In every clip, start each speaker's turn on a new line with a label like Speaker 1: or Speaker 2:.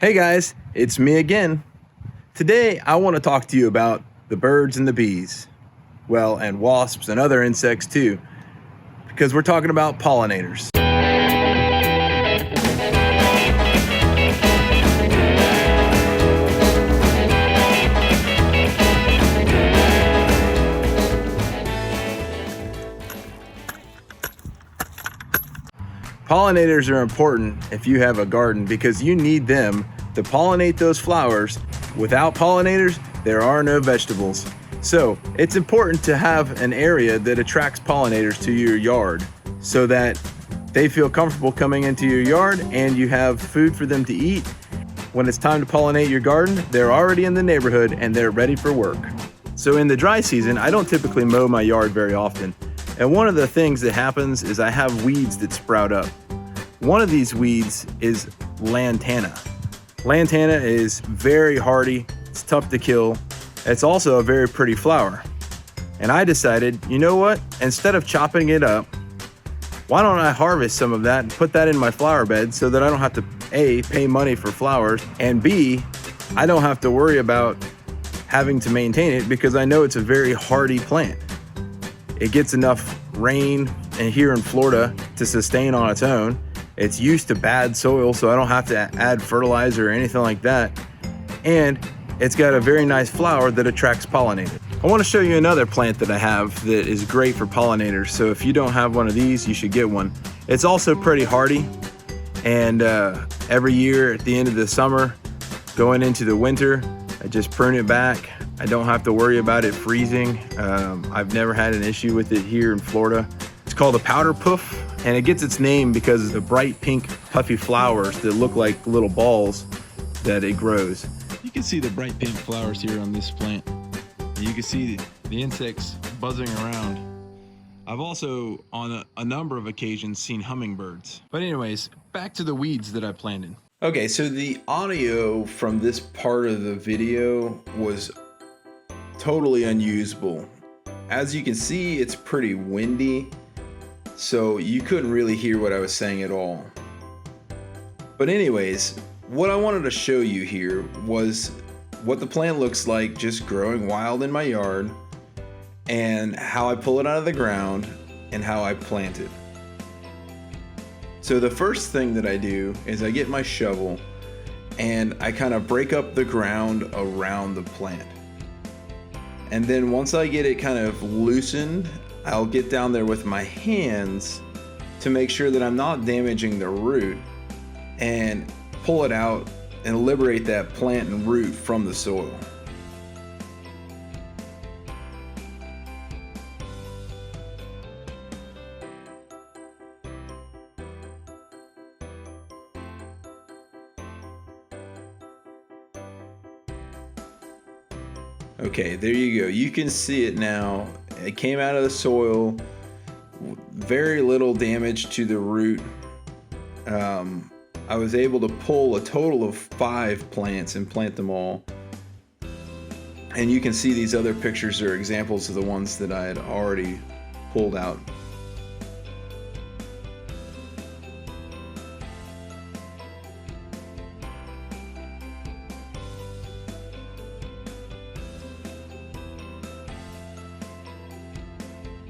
Speaker 1: Hey guys, it's me again. Today I want to talk to you about the birds and the bees. Well, and wasps and other insects too, because we're talking about pollinators. Pollinators are important if you have a garden because you need them to pollinate those flowers. Without pollinators, there are no vegetables. So it's important to have an area that attracts pollinators to your yard so that they feel comfortable coming into your yard and you have food for them to eat. When it's time to pollinate your garden, they're already in the neighborhood and they're ready for work. So in the dry season, I don't typically mow my yard very often. And one of the things that happens is I have weeds that sprout up. One of these weeds is lantana. Lantana is very hardy, it's tough to kill. It's also a very pretty flower. And I decided, you know what? Instead of chopping it up, why don't I harvest some of that and put that in my flower bed so that I don't have to A, pay money for flowers, and B, I don't have to worry about having to maintain it because I know it's a very hardy plant. It gets enough rain and here in Florida to sustain on its own. It's used to bad soil, so I don't have to add fertilizer or anything like that. And it's got a very nice flower that attracts pollinators. I want to show you another plant that I have that is great for pollinators. So if you don't have one of these, you should get one. It's also pretty hardy. And every year at the end of the summer, going into the winter, I just prune it back. I don't have to worry about it freezing. I've never had an issue with it here in Florida. It's called a powder puff, and it gets its name because of the bright pink puffy flowers that look like little balls that it grows.
Speaker 2: You can see the bright pink flowers here on this plant. You can see the insects buzzing around. I've also, on a number of occasions, seen hummingbirds. But anyways, back to the weeds that I planted.
Speaker 1: Okay, so the audio from this part of the video was totally unusable. As you can see, it's pretty windy, so you couldn't really hear what I was saying at all. But anyways, what I wanted to show you here was what the plant looks like just growing wild in my yard, and how I pull it out of the ground and how I plant it. So the first thing that I do is I get my shovel and I kind of break up the ground around the plant. And then once I get it kind of loosened, I'll get down there with my hands to make sure that I'm not damaging the root and pull it out and liberate that plant and root from the soil. Okay, there you go. You can see it now. It came out of the soil. Very little damage to the root. I was able to pull a total of 5 plants and plant them all. And you can see these other pictures are examples of the ones that I had already pulled out.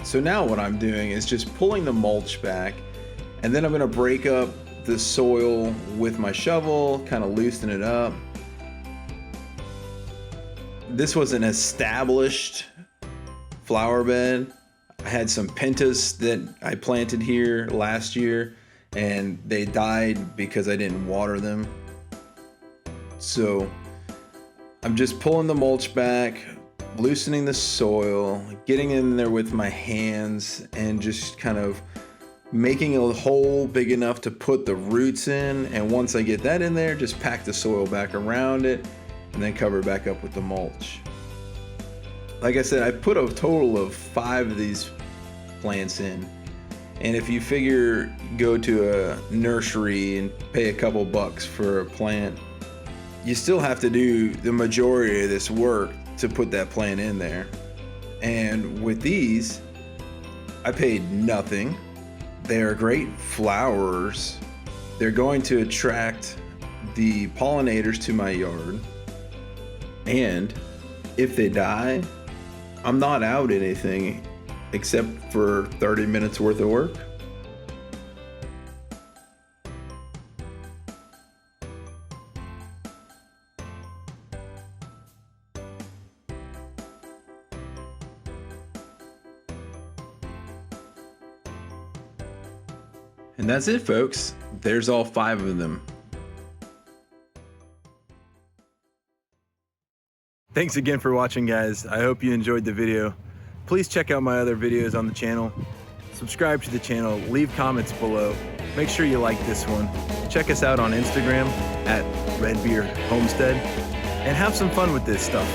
Speaker 1: So now what I'm doing is just pulling the mulch back, and then I'm going to break up the soil with my shovel, kind of loosen it up. This was an established flower bed. I had some pentas that I planted here last year, and they died because I didn't water them. So I'm just pulling the mulch back, loosening the soil, getting in there with my hands, and just kind of making a hole big enough to put the roots in. And once I get that in there, just pack the soil back around it and then cover it back up with the mulch. Like I said, I put a total of 5 of these plants in. And if you figure go to a nursery and pay a couple bucks for a plant, you still have to do the majority of this work to put that plant in there. And with these, I paid nothing. They are great flowers. They're going to attract the pollinators to my yard, and if they die, I'm not out anything except for 30 minutes worth of work. And that's it, folks. There's all 5 of them. Thanks again for watching, guys. I hope you enjoyed the video. Please check out my other videos on the channel. Subscribe to the channel, leave comments below. Make sure you like this one. Check us out on Instagram at Red Beer Homestead, and have some fun with this stuff.